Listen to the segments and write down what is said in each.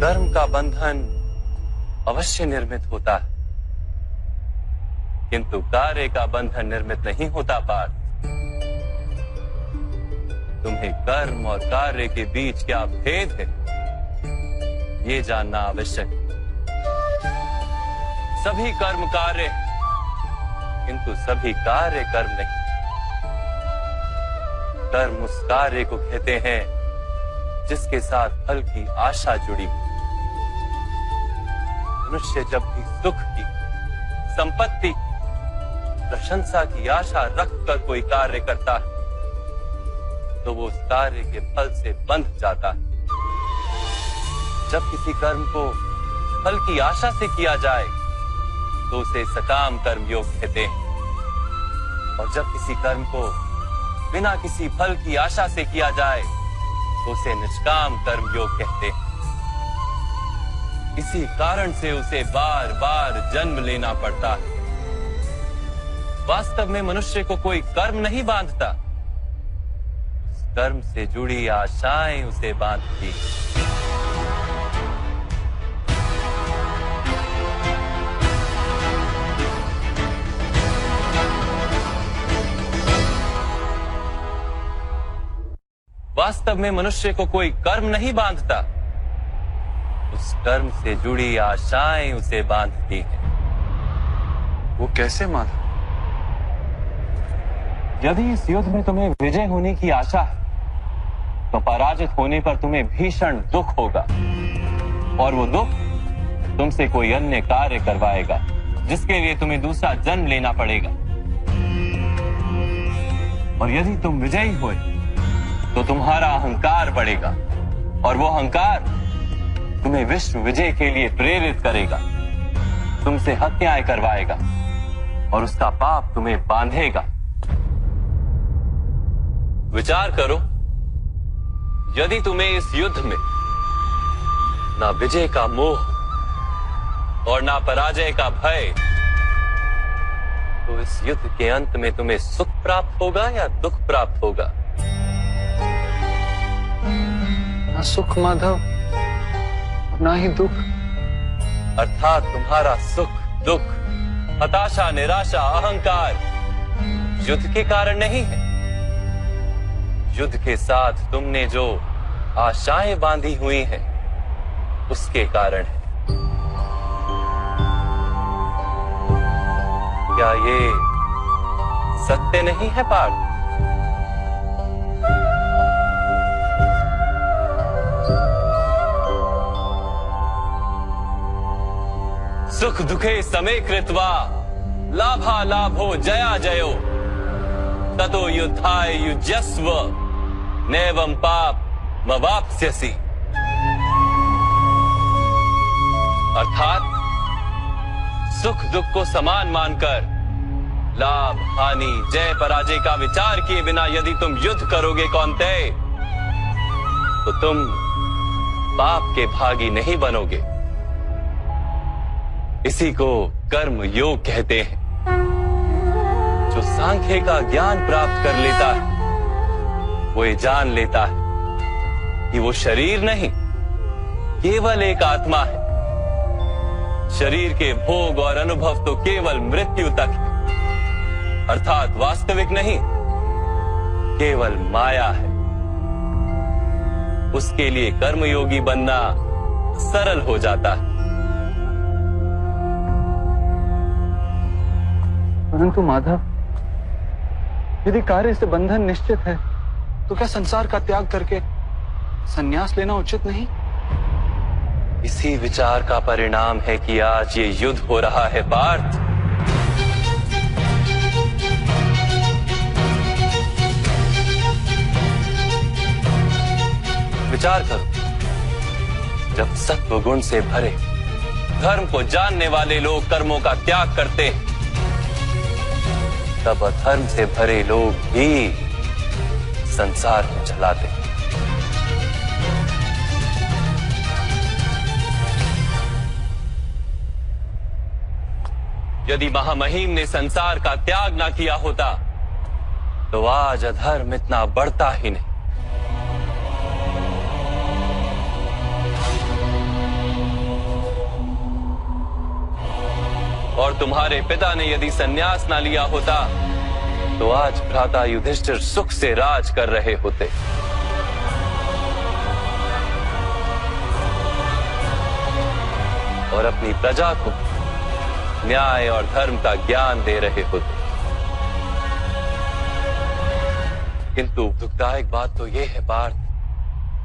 कर्म का बंधन अवश्य निर्मित होता है, किंतु कार्य का बंधन निर्मित नहीं होता पार्थ। तुम्हें कर्म और कार्य के बीच क्या भेद है, ये जानना आवश्यक है। सभी कर्म कार्य, किंतु सभी कार्य कर्म नहीं। कर्म उस कार्य को कहते हैं जिसके साथ फल की आशा जुड़ी। मनुष्य जब भी सुख की, संपत्ति की, प्रशंसा की आशा रखकर कोई कार्य करता है तो वो उस कार्य के फल से बंध जाता है। जब किसी कर्म को फल की आशा से किया जाए तो उसे सकाम कर्म योग कहते हैं, और जब किसी कर्म को बिना किसी फल की आशा से किया जाए तो उसे निष्काम कर्म योग कहते हैं। इसी कारण से उसे बार बार जन्म लेना पड़ता है। वास्तव में मनुष्य को कोई कर्म नहीं बांधता, कर्म से जुड़ी आशाएं उसे बांधती। वास्तव में मनुष्य को कोई कर्म नहीं बांधता, उस कर्म से जुड़ी आशाएं उसे बांधती हैं। वो कैसे माधव? यदि इस युद्ध में तुम्हें विजय होने की आशा है तो पराजित होने पर तुम्हें भीषण दुख होगा, और वो दुख तुमसे कोई अन्य कार्य करवाएगा जिसके लिए तुम्हें दूसरा जन्म लेना पड़ेगा। और यदि तुम विजयी हुए तो तुम्हारा अहंकार बढ़ेगा, और वो अहंकार तुम्हें विश्व विजय के लिए प्रेरित करेगा, तुमसे हत्याएं करवाएगा और उसका पाप तुम्हें बांधेगा। विचार करो, यदि तुम्हें इस युद्ध में ना विजय का मोह और ना पराजय का भय, तो इस युद्ध के अंत में तुम्हें सुख प्राप्त होगा या दुख प्राप्त होगा? ना सुख माधव, ना ही दुख। अर्थात तुम्हारा सुख, दुख, हताशा, निराशा, अहंकार युद्ध के कारण नहीं है। युद्ध के साथ तुमने जो आशाएं बांधी हुई हैं, उसके कारण है। क्या ये सत्य नहीं है पार्थ? सुख दुखे समे कृत्वा लाभा लाभो जया जयो ततो युद्धाय युज्यस्व नैवं पाप मवाप्स्यसि। अर्थात सुख दुख को समान मानकर लाभ हानि जय पराजय का विचार किए बिना यदि तुम युद्ध करोगे कौन्तेय, तो तुम पाप के भागी नहीं बनोगे। इसी को कर्म योग कहते हैं। जो सांख्य का ज्ञान प्राप्त कर लेता है वो ये जान लेता है कि वो शरीर नहीं, केवल एक आत्मा है। शरीर के भोग और अनुभव तो केवल मृत्यु तक है, अर्थात वास्तविक नहीं, केवल माया है। उसके लिए कर्मयोगी बनना सरल हो जाता है। परंतु माधव, यदि कार्य से बंधन निश्चित है तो क्या संसार का त्याग करके संन्यास लेना उचित नहीं? इसी विचार का परिणाम है कि आज ये युद्ध हो रहा है पार्थ। विचार करो, जब सत्व गुण से भरे धर्म को जानने वाले लोग कर्मों का त्याग करते हैं, तब अधर्म से भरे लोग भी संसार को चलाते हैं। यदि महामहिम ने संसार का त्याग ना किया होता तो आज अधर्म इतना बढ़ता ही नहीं। और तुम्हारे पिता ने यदि संन्यास ना लिया होता तो आज भ्राता युधिष्ठिर सुख से राज कर रहे होते। और अपनी प्रजा को न्याय और धर्म का ज्ञान दे रहे होते। किंतु दुखदायक बात तो यह है पार्थ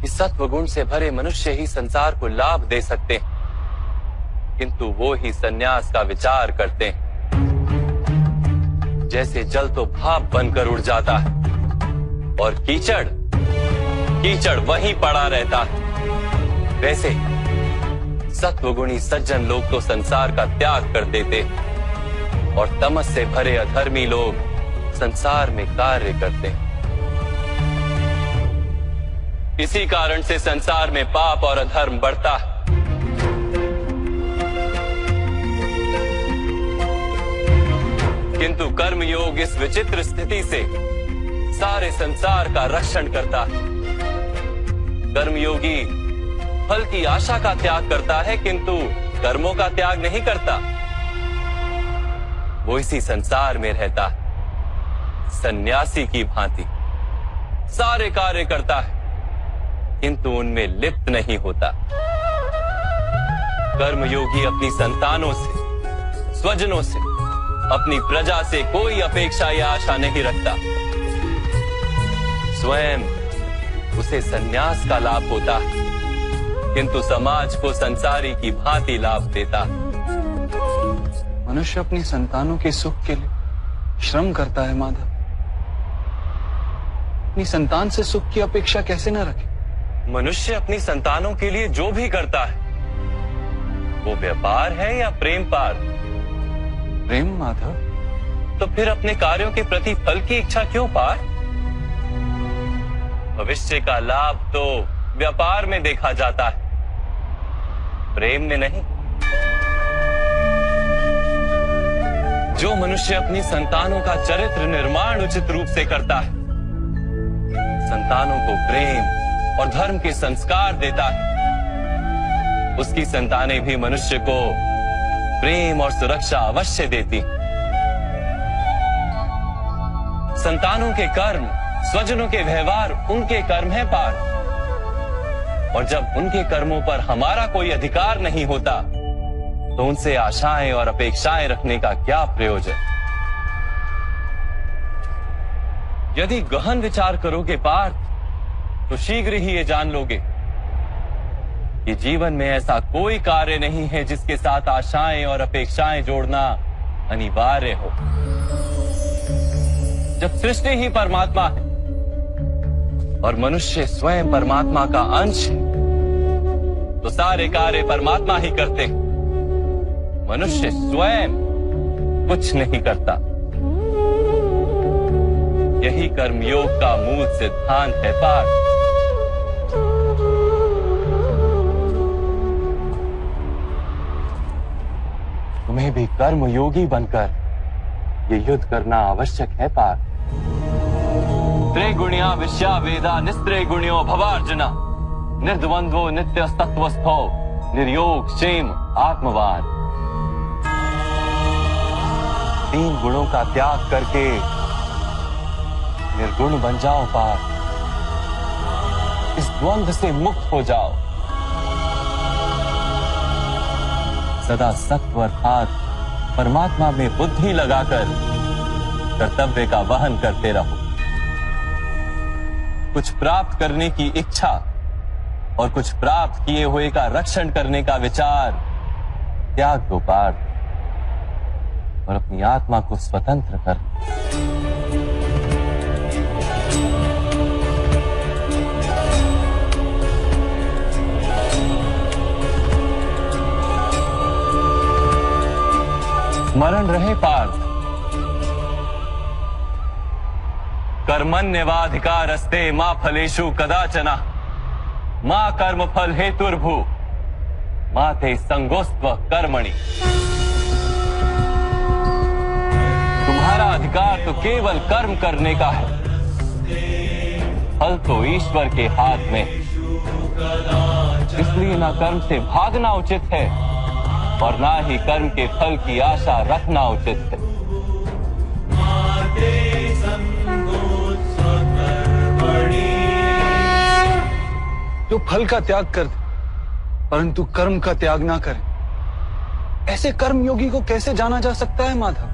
कि सत्वगुण से भरे मनुष्य ही संसार को लाभ दे सकते हैं, किंतु वो ही संन्यास का विचार करते हैं। जैसे जल तो भाप बनकर उड़ जाता है और कीचड़ वहीं पड़ा रहता है, वैसे सत्वगुणी सज्जन लोग तो संसार का त्याग कर देते और तमस से भरे अधर्मी लोग संसार में कार्य करते हैं। इसी कारण से संसार में पाप और अधर्म बढ़ता है। किंतु कर्मयोग इस विचित्र स्थिति से सारे संसार का रक्षण करता है। कर्मयोगी फल की आशा का त्याग करता है, किंतु कर्मों का त्याग नहीं करता। वो इसी संसार में रहता है सन्यासी की भांति, सारे कार्य करता है किंतु उनमें लिप्त नहीं होता। कर्मयोगी अपनी संतानों से, स्वजनों से, अपनी प्रजा से कोई अपेक्षा या आशा नहीं रखता। स्वयं उसे संन्यास का लाभ होता है, किंतु समाज को संसारी की भांति लाभ देता। मनुष्य अपनी संतानों के सुख के लिए श्रम करता है माधव। अपनी संतान से सुख की अपेक्षा कैसे न रखे? मनुष्य अपनी संतानों के लिए जो भी करता है वो व्यापार है या प्रेम पार? प्रेम माधव। तो फिर अपने कार्यों के प्रति फल की इच्छा क्यों पार? भविष्य का लाभ तो व्यापार में देखा जाता है, प्रेम में नहीं। जो मनुष्य अपनी संतानों का चरित्र निर्माण उचित रूप से करता है, संतानों को प्रेम और धर्म के संस्कार देता है, उसकी संतानें भी मनुष्य को प्रेम और सुरक्षा अवश्य देती। संतानों के कर्म, स्वजनों के व्यवहार उनके कर्म है पार, और जब उनके कर्मों पर हमारा कोई अधिकार नहीं होता तो उनसे आशाएं और अपेक्षाएं रखने का क्या प्रयोजन? यदि गहन विचार करोगे पार्थ तो शीघ्र ही ये जान लोगे कि जीवन में ऐसा कोई कार्य नहीं है जिसके साथ आशाएं और अपेक्षाएं जोड़ना अनिवार्य हो। जब सृष्टि ही परमात्मा है और मनुष्य स्वयं परमात्मा का अंश है, तो सारे कार्य परमात्मा ही करते हैं, मनुष्य स्वयं कुछ नहीं करता। यही कर्मयोग का मूल सिद्धांत है पार्थ। तुम्हें भी कर्मयोगी बनकर ये युद्ध करना आवश्यक है पार्थ। त्रिगुणिया विश्या वेदा निस्त्रिगुण्यो भवार्जुना, निर्द्वंद्वो नित्य तत्वस्थो निर्योग क्षेम आत्मवान। तीन गुणों का त्याग करके निर्गुण बन जाओ पार्थ, इस द्वंद्व से मुक्त हो जाओ। सदा सत्व अर्थात परमात्मा में बुद्धि लगाकर कर्तव्य का वहन करते रहो। कुछ प्राप्त करने की इच्छा और कुछ प्राप्त किए हुए का रक्षण करने का विचार त्याग दो पार्थ, और अपनी आत्मा को स्वतंत्र कर। स्मरण रहे पार्थ, कर्मण्यवाधिकारस्ते मा फलेषु कदाचन मा कर्म फल हेतुर्भु मा ते संगोस्त्व कर्मणि। तुम्हारा अधिकार तो केवल कर्म करने का है, फल तो ईश्वर के हाथ में, इसलिए ना कर्म से भागना उचित है और ना ही कर्म के फल की आशा रखना उचित है। जो फल का त्याग कर दे परंतु कर्म का त्याग ना करे, ऐसे कर्म योगी को कैसे जाना जा सकता है माधव?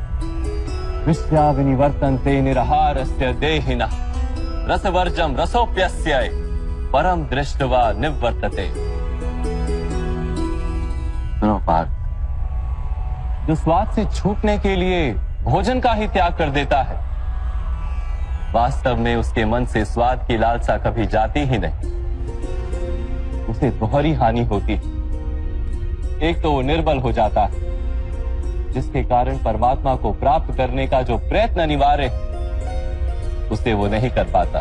विश्या विनिवर्तन्ते निरहारस्य देहिनः रसवर्जम रसोप्यस्य परम दृष्ट्वा निवर्तते। सुनो पार्थ, जो स्वाद से छूटने के लिए भोजन का ही त्याग कर देता है, वास्तव में उसके मन से स्वाद की लालसा कभी जाती ही नहीं। उसे दोहरी हानि होती है। एक तो वो निर्बल हो जाता है, जिसके कारण परमात्मा को प्राप्त करने का जो प्रयत्न अनिवार्य है उसे वो नहीं कर पाता,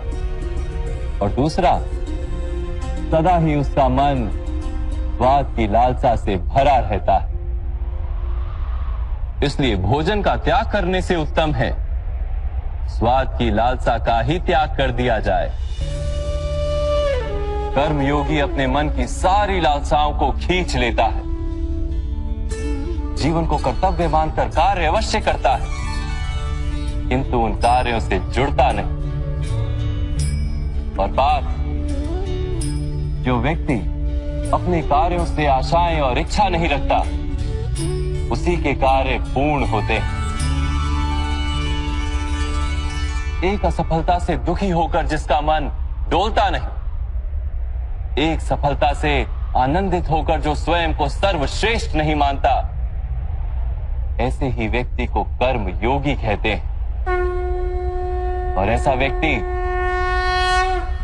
और दूसरा, सदा ही उसका मन स्वाद की लालसा से भरा रहता है। इसलिए भोजन का त्याग करने से उत्तम है स्वाद की लालसा का ही त्याग कर दिया जाए। कर्म योगी अपने मन की सारी लालसाओं को खींच लेता है, जीवन को कर्तव्य मानकर कार्य अवश्य करता है, किंतु उन कार्यों से जुड़ता नहीं। और बात, जो व्यक्ति अपने कार्यों से आशाएं और इच्छा नहीं रखता, उसी के कार्य पूर्ण होते हैं। एक असफलता से दुखी होकर जिसका मन डोलता नहीं, एक सफलता से आनंदित होकर जो स्वयं को सर्वश्रेष्ठ नहीं मानता, ऐसे ही व्यक्ति को कर्म योगी कहते हैं। और ऐसा व्यक्ति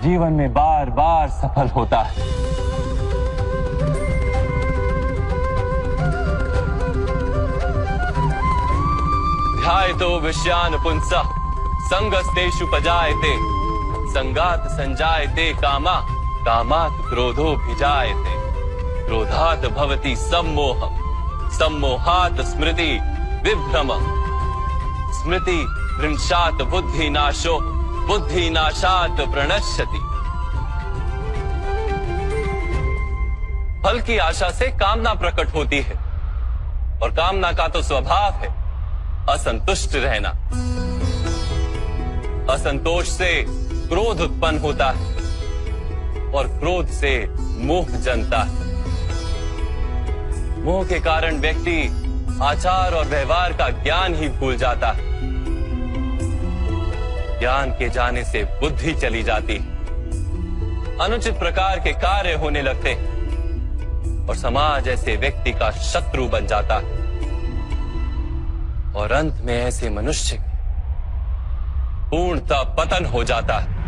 जीवन में बार बार सफल होता है। ध्यायतो विषयान पुंसः संगस्तेषु पजायते संगात संजायते कामा कामात् क्रोधोऽभिजायते क्रोधात् भवति सम्मोहः सम्मोहात् स्मृति विभ्रमः स्मृति भ्रंशात् बुद्धिनाशो बुद्धिनाशात् प्रणश्यति। फल की आशा से कामना प्रकट होती है, और कामना का तो स्वभाव है असंतुष्ट रहना। असंतोष से क्रोध उत्पन्न होता है, और क्रोध से मोह जन्मता है। मोह के कारण व्यक्ति आचार और व्यवहार का ज्ञान ही भूल जाता है। ज्ञान के जाने से बुद्धि चली जाती है, अनुचित प्रकार के कार्य होने लगते हैं, और समाज ऐसे व्यक्ति का शत्रु बन जाता है। और अंत में ऐसे मनुष्य पूर्णतः पतन हो जाता है।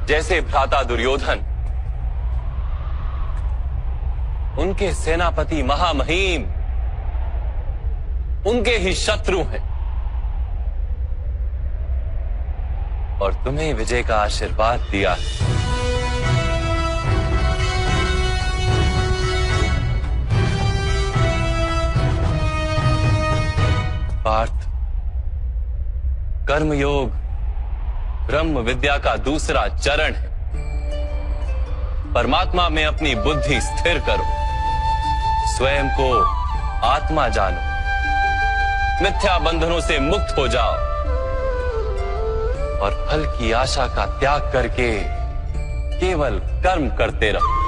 जैसे भ्राता दुर्योधन, उनके सेनापति महामहिम उनके ही शत्रु हैं, और तुम्हें विजय का आशीर्वाद दिया। पार्थ, कर्मयोग ब्रह्म विद्या का दूसरा चरण है। परमात्मा में अपनी बुद्धि स्थिर करो, स्वयं को आत्मा जानो, मिथ्या बंधनों से मुक्त हो जाओ, और फल की आशा का त्याग करके केवल कर्म करते रहो।